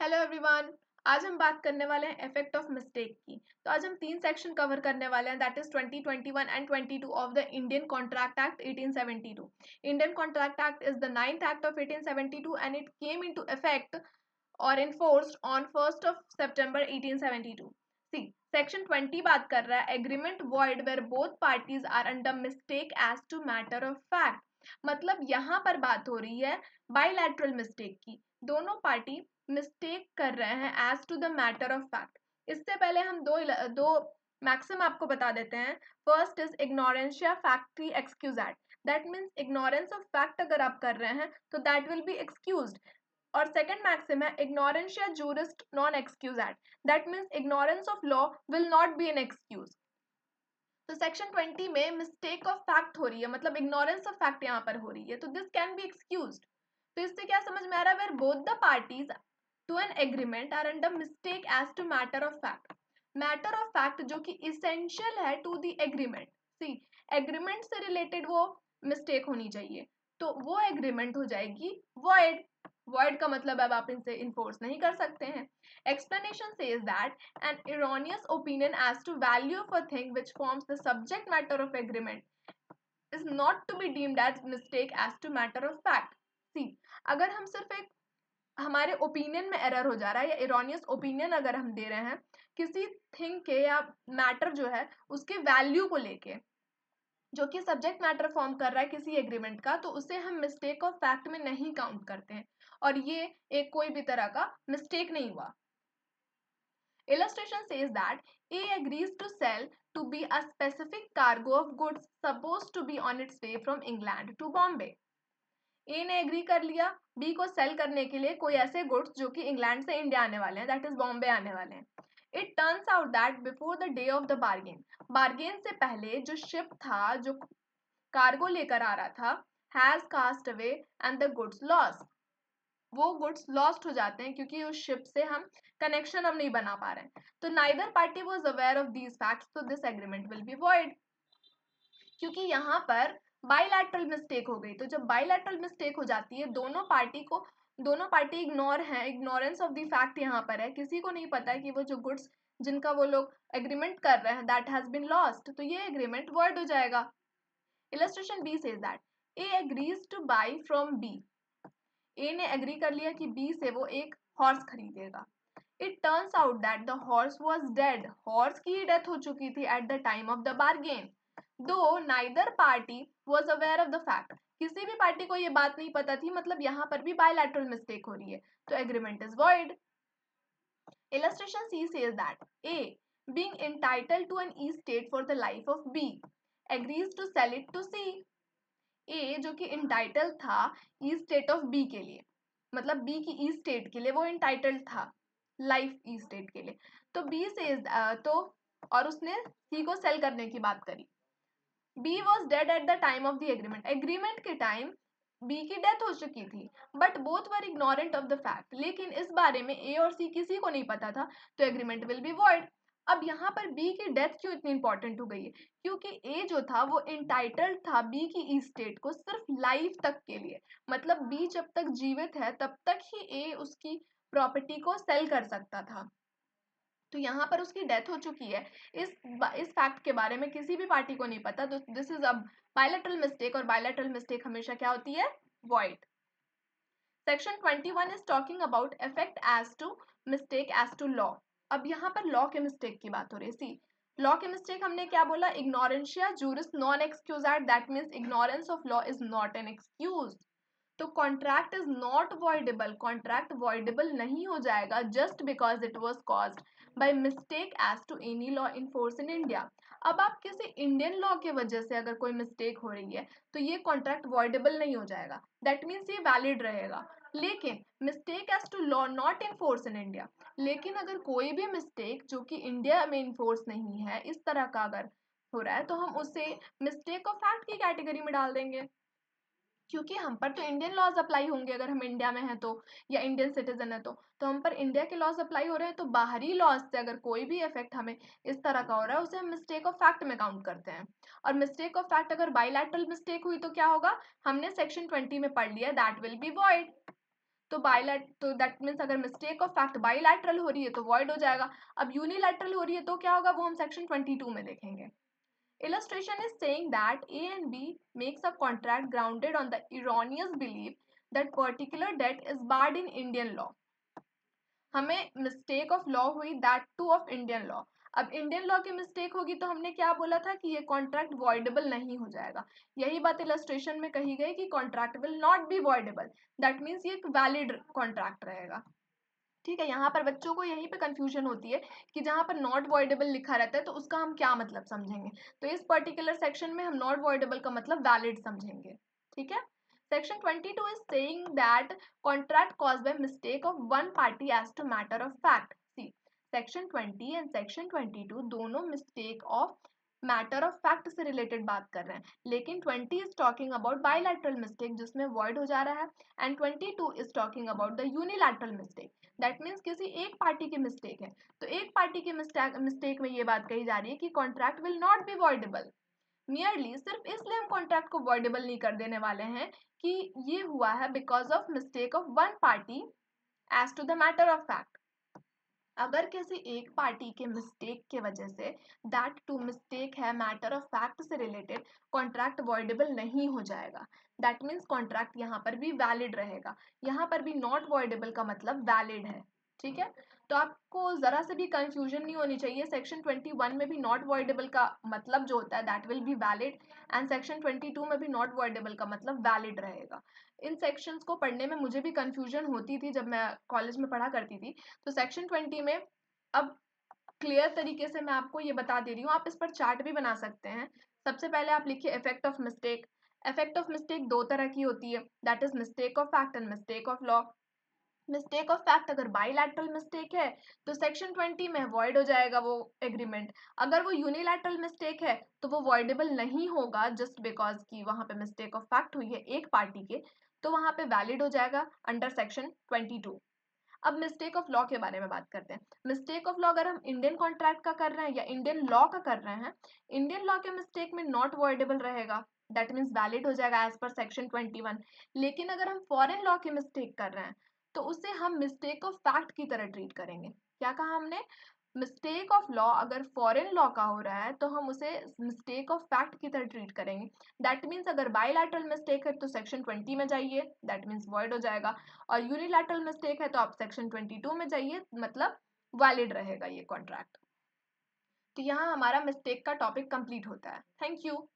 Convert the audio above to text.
Hello everyone. आज हम बात करने वाले हैं इफेक्ट ऑफ मिस्टेक की। तो आज हम तीन सेक्शन कवर करने वाले हैं, that is 20, 21 and 22 of the Indian contract act 1872। Indian contract act is the 9th act of 1872 and it came into effect और enforced on 1st of September 1872. See, section 20 बात कर रहा है agreement void where both parties are under mistake as to matter of fact। मतलब यहाँ पर बात हो रही है bilateral mistake की, दोनों पार्टी मिस्टेक कर रहे हैं as to the matter of fact. इससे पहले हम दो मैक्सिम आपको बता देते हैं। First is ignorantia facti excusat, that means ignorance of fact अगर आप कर रहे हैं तो दैट विल बी एक्सक्यूज्ड। और सेकंड मैक्सिम है ignorantia juris non excusat, that means ignorance of law will not be an excuse. तो section 20 में मिस्टेक ऑफ फैक्ट हो रही है, मतलब इग्नोरेंस ऑफ फैक्ट यहाँ पर हो रही है, तो दिस कैन बी एक्सक्यूज्ड। तो इससे क्या समझ में आ रहा है? Where both the parties to an agreement are under mistake as to matter of fact. Matter of fact जो कि इसेंशियल है to the agreement. See, agreement से रिलेटेड वो मिस्टेक होनी चाहिए, तो वो एग्रीमेंट हो जाएगी वॉइड। वॉइड का मतलब अब आप इनसे इन्फोर्स नहीं कर सकते हैं। Explanation says that an erroneous opinion as to value of a thing which forms the subject matter of agreement is not to be deemed as mistake as to matter of fact. See, अगर हम सिर्फ एक हमारे opinion में error हो जा रहा है या इरोनियस ओपिनियन अगर हम दे रहे हैं किसी थिंग के या मैटर जो है उसके वैल्यू को लेके, जो कि सब्जेक्ट मैटर फॉर्म कर रहा है किसी एग्रीमेंट का, तो उसे हम मिस्टेक ऑफ फैक्ट में नहीं काउंट करते हैं और ये एक कोई भी तरह का मिस्टेक नहीं हुआ। Illustration says that A agrees to sell to B a specific cargo of goods supposed to be on its way from England to Bombay. A ने एग्री कर लिया B को सेल करने के लिए कोई ऐसे गुड्स जो कि इंग्लैंड से इंडिया आने वाले हैं, दैट इज बॉम्बे आने वाले हैं। It turns out that before the day of the bargain से पहले जो शिप था जो कार्गो लेकर आ रहा था has cast away and the goods lost. वो गुड्स लॉस्ट हो जाते हैं क्योंकि उस शिप से हम कनेक्शन हम नहीं बना पा रहे हैं। तो neither party was aware of these facts, तो this agreement will be void. क्योंकि यहाँ पर बाइलैटरल मिस्टेक हो गई, तो जब बाइलैटरल मिस्टेक हो जाती है दोनों पार्टी इग्नोर है, इग्नोरेंस ऑफ द फैक्ट यहाँ पर है, किसी को नहीं पता है कि वो जो गुड्स जिनका वो लोग एग्रीमेंट कर रहे हैं दैट हैज बीन लॉस्ट, तो ये एग्रीमेंट वॉइड हो जाएगा। Illustration B says that A agrees to buy from B. A ने एग्री कर लिया कि बी से वो एक हॉर्स खरीदेगा। It turns out that the horse was dead, horse की डेथ हो चुकी थी at the time of the bargain, though neither party was aware of the fact. किसी भी पार्टी को ये बात नहीं पता थी, मतलब यहाँ पर भी बायलैटरल मिस्टेक हो रही है, तो agreement is void. Illustration C says that A, being entitled to an estate for the life of B, agrees to sell it to C. ए जो कि इंटाइटल था ई स्टेट ऑफ बी के लिए, मतलब बी की ई स्टेट के लिए वो इंटाइटल्ड था लाइफ ई स्टेट के लिए, तो बी से तो और उसने सी को सेल करने की बात करी। B was dead at the time of the agreement, agreement के टाइम बी की डेथ हो चुकी थी, but both were ignorant of the fact, लेकिन इस बारे में ए और सी किसी को नहीं पता था, तो एग्रीमेंट विल बी वॉइड। अब यहाँ पर बी की डेथ क्यों इतनी इंपॉर्टेंट हो गई है? क्योंकि ए जो था वो इंटाइटल्ड था बी की ई स्टेट को सिर्फ लाइफ तक के लिए, मतलब बी जब तक जीवित है तब तक ही ए उसकी प्रॉपर्टी को सेल कर सकता था, तो यहाँ पर उसकी डेथ हो चुकी है। इस फैक्ट के बारे में किसी भी पार्टी को नहीं पता, तो this is a bilateral mistake, और बायलैटरल मिस्टेक हमेशा क्या होती है? Void. Section 21 is talking about effect as to mistake as to law. अब यहाँ पर लॉ के मिस्टेक की बात हो रही है। सी, लॉ के मिस्टेक हमने क्या बोला? Ignorantia juris non excused, that means ignorance of law is not an excuse. तो contract is not voidable, contract voidable नहीं हो जाएगा just because it was caused by mistake as to any law in force in India. अब आप किसी Indian law के वजह से अगर कोई मिस्टेक हो रही है तो ये कॉन्ट्रैक्ट वॉइडेबल नहीं हो जाएगा, दैट मीन्स ये वैलिड रहेगा। लेकिन mistake as to law not in force in India, लेकिन अगर कोई भी मिस्टेक जो कि इंडिया में इन फोर्स नहीं है इस तरह का अगर हो रहा है तो हम उसे मिस्टेक ऑफ फैक्ट की कैटेगरी में डाल देंगे, क्योंकि हम पर तो इंडियन लॉज अप्लाई होंगे अगर हम इंडिया में हैं तो, या इंडियन सिटीजन है तो हम पर इंडिया के लॉज अप्लाई हो रहे हैं, तो बाहरी लॉज से अगर कोई भी इफेक्ट हमें इस तरह का हो रहा है उसे हम मिस्टेक ऑफ फैक्ट में काउंट करते हैं। और मिस्टेक ऑफ फैक्ट अगर बाइलैटरल मिस्टेक हुई तो क्या होगा? हमने सेक्शन 20 में पढ़ लिया, दैट विल बी वॉइड। तो तो दैट मीन्स अगर मिस्टेक ऑफ फैक्ट बाईलैटरल हो रही है तो वॉइड हो जाएगा। अब यूनिलैटरल हो रही है तो क्या होगा वो हम सेक्शन 22 में देखेंगे। Illustration is saying that A and B makes a contract grounded on the erroneous belief that particular debt is barred in Indian law. हमें मिस्टेक ऑफ लॉ हुई, that two of Indian law. अब Indian law की mistake होगी तो हमने क्या बोला था कि ये कॉन्ट्रैक्ट वॉइडेबल नहीं हो जाएगा। यही बात इलस्ट्रेशन में कही गई कि contract will not B voidable, that means ये एक वैलिड कॉन्ट्रैक्ट रहेगा। ठीक है, यहाँ पर बच्चों को यहीं पे कंफ्यूजन होती है कि जहाँ पर नॉट वॉइडेबल लिखा रहता है तो उसका हम क्या मतलब समझेंगे। तो इस पर्टिकुलर सेक्शन में हम नॉट वॉइडेबल का मतलब वैलिड समझेंगे। ठीक है, section 22 is saying that contract caused by mistake of one party as to matter of fact. See, section 20 and section 22 दोनों mistake of matter of fact से रिलेटेड बात कर रहे हैं, लेकिन 20 is talking about bilateral mistake जिसमें void हो जा रहा है, and 22 is talking about the unilateral mistake. That means किसी एक पार्टी की मिस्टेक है, तो एक पार्टी की मिस्टेक में ये बात कही जा रही है कि contract will not B voidable. Merely सिर्फ इसलिए हम कॉन्ट्रैक्ट को वॉइडेबल नहीं कर देने वाले हैं कि ये हुआ है because of mistake of one party as to the matter of fact. अगर किसी एक पार्टी के मिस्टेक के वजह से दैट टू मिस्टेक है मैटर ऑफ फैक्ट से रिलेटेड, कॉन्ट्रैक्ट वॉइडेबल नहीं हो जाएगा। दैट मीन्स कॉन्ट्रैक्ट यहाँ पर भी वैलिड रहेगा। यहाँ पर भी नॉट वॉइडेबल का मतलब वैलिड है। ठीक है, तो आपको जरा से भी कंफ्यूजन नहीं होनी चाहिए। सेक्शन 21 में भी नॉट वॉइडेबल का मतलब जो होता है that will be valid, and section 22 में भी नॉट वॉइडेबल का मतलब वैलिड रहेगा। इन सेक्शंस को पढ़ने में मुझे भी कंफ्यूजन होती थी जब मैं कॉलेज में पढ़ा करती थी। तो सेक्शन 20 में अब क्लियर तरीके से मैं आपको ये बता दे रही हूँ, आप इस पर चार्ट भी बना सकते हैं। सबसे पहले आप लिखिए effect of mistake. Effect of mistake दो तरह की होती है, that is mistake of fact and mistake of law. Mistake of fact अगर बाईलैटरल मिस्टेक है तो सेक्शन 20 में वॉइड हो जाएगा वो एग्रीमेंट। अगर वो यूनिलैटरल मिस्टेक है तो वो वॉइडेबल नहीं होगा जस्ट बिकॉज कि वहां पे मिस्टेक ऑफ फैक्ट हुई है एक पार्टी के, तो वहां पे वैलिड हो जाएगा अंडर सेक्शन 22। अब मिस्टेक ऑफ लॉ के बारे में बात करते हैं। मिस्टेक ऑफ लॉ अगर हम इंडियन कॉन्ट्रैक्ट का कर रहे हैं या इंडियन लॉ का कर रहे हैं, इंडियन लॉ के मिस्टेक में नॉट वॉइडेबल रहेगा, दैट मीन्स वैलिड हो जाएगा एज पर सेक्शन 21। लेकिन अगर हम फॉरेन लॉ की मिस्टेक कर रहे हैं तो उसे हम मिस्टेक ऑफ फैक्ट की तरह ट्रीट करेंगे। क्या कहा हमने, मिस्टेक ऑफ लॉ अगर फॉरेन लॉ का हो रहा है तो हम उसे मिस्टेक ऑफ फैक्ट की तरह ट्रीट करेंगे। दैट मीन्स अगर बायलैटरल मिस्टेक है तो सेक्शन 20 में जाइए, दैट मीन्स वॉइड हो जाएगा, और यूनिलैटरल मिस्टेक है तो आप सेक्शन 22 में जाइए, मतलब वैलिड रहेगा ये कॉन्ट्रैक्ट। तो यहाँ हमारा मिस्टेक का टॉपिक कंप्लीट होता है। Thank you.